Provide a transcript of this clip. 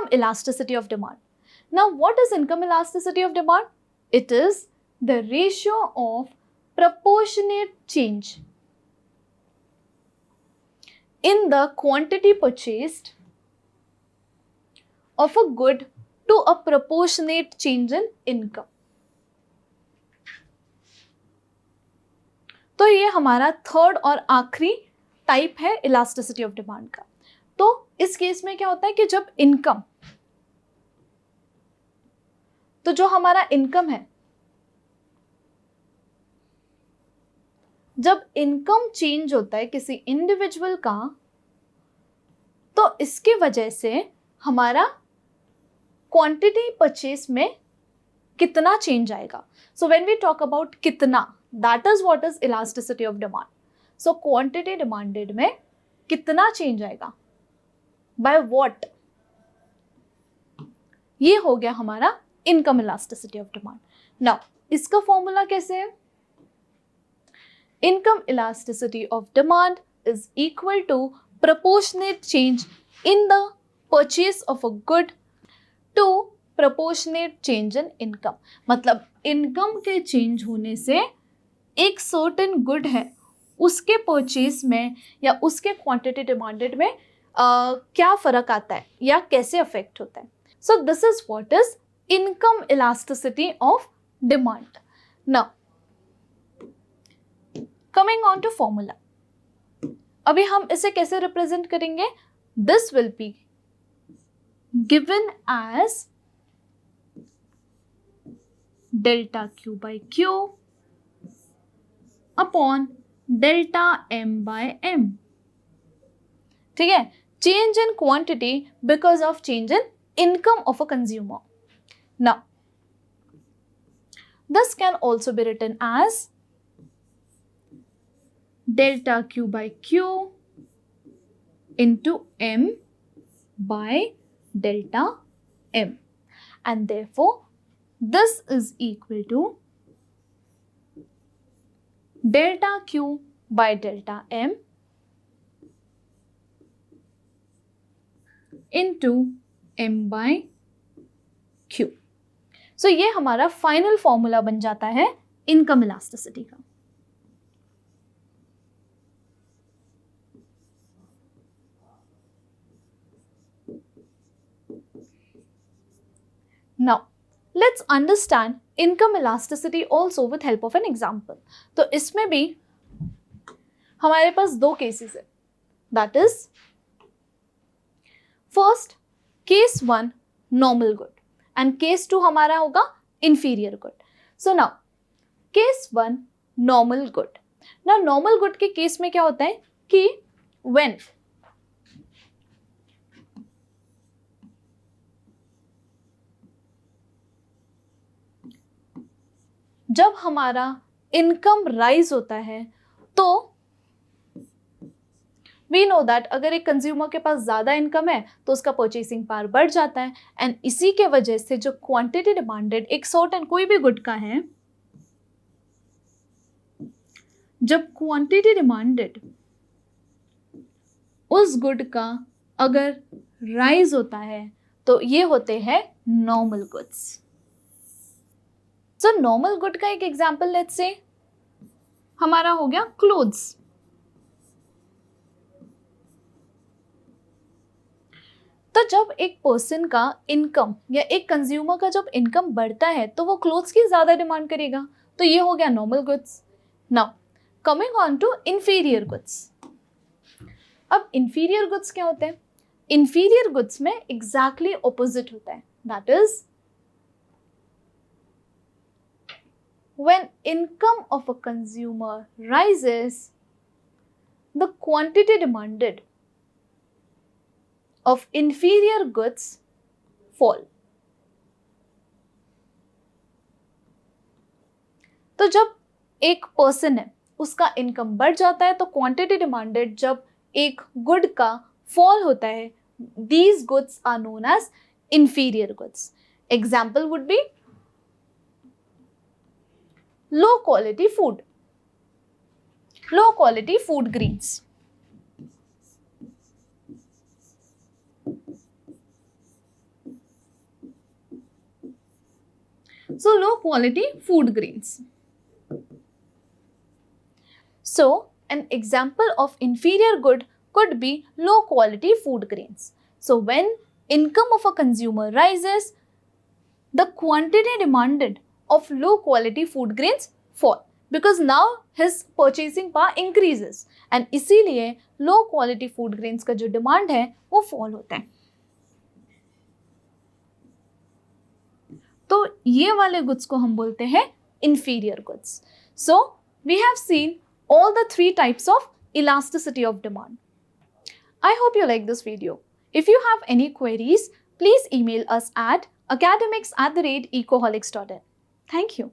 income elasticity of demand. Now, what is income elasticity of demand? It is the ratio of proportionate change in the quantity purchased of a good to a proportionate change in income. तो ये हमारा third और आखिरी type है elasticity of demand का. तो इस case में क्या होता है कि जब इनकम, तो जो हमारा इनकम है, जब इनकम चेंज होता है किसी इंडिविजुअल का, तो इसके वजह से हमारा क्वांटिटी परचेस में कितना चेंज आएगा. So when we talk about कितना, that is what is elasticity of demand. So quantity demanded में कितना चेंज आएगा, बाय व्हाट, ये हो गया हमारा income elasticity of demand. Now इसका फॉर्मूला कैसे है? Income elasticity of demand is equal to proportionate change in the purchase of a good to proportionate change in income. मतलब इनकम के चेंज होने से एक सर्टेन गुड है उसके परचेज में या उसके क्वांटिटी डिमांडेड में क्या फर्क आता है या कैसे अफेक्ट होता है. So this is what is income elasticity of demand. Now coming on to formula. अभी हम इसे कैसे रिप्रेजेंट करेंगे? This will be given as delta q by q upon delta m by m. ठीक है, change in quantity because of change in income of a consumer. Now this can also be written as delta q by q into m by delta m, and therefore this is equal to delta q by delta m into m by q. So ये हमारा final formula बन जाता है income elasticity का. Now, let's understand income elasticity also with help of an example. तो इसमें भी हमारे पास दो केसेस है. That is, first, case 1 normal good and case 2 हमारा होगा inferior good. So now, case 1 normal good. Now normal good के केस में क्या होता है कि when जब हमारा इनकम राइज होता है तो वी नो दैट अगर एक कंज्यूमर के पास ज़्यादा इनकम है तो उसका परचेसिंग पावर बढ़ जाता है. एंड इसी के वजह से जो क्वांटिटी डिमांडेड एक सर्टेन कोई भी गुड का है, जब क्वांटिटी डिमांडेड उस गुड का अगर राइज होता है तो ये होते हैं normal goods. So normal good का एक एग्जाम्पल लेट्स से हमारा हो गया क्लोथ्स. तो जब एक पर्सन का इनकम या एक कंज्यूमर का जब इनकम बढ़ता है तो वो क्लोथ्स की ज्यादा डिमांड करेगा, तो ये हो गया normal goods. Now coming on to inferior goods. अब इंफीरियर गुड्स क्या होते हैं? इंफीरियर गुड्स में एग्जैक्टली ऑपोजिट होता है. That is when income of a consumer rises, the quantity demanded of inferior goods fall. तो जब एक पर्सन है उसका इनकम बढ़ जाता है तो क्वांटिटी डिमांडेड जब एक गुड का फॉल होता है, these goods are known as inferior goods. Example would be low quality food, low quality food grains. So low quality food grains. So an example of inferior good could be low quality food grains. So when income of a consumer rises, the quantity demanded of low quality food grains fall because now his purchasing power increases and इसीलिए low quality food grains का जो demand है वो fall होता है. तो ये वाले goods को हम बोलते हैं inferior goods. So we have seen all the three types of elasticity of demand. I hope you like this video. If you have any queries, please email us at academics@ecoholics.in. Thank you.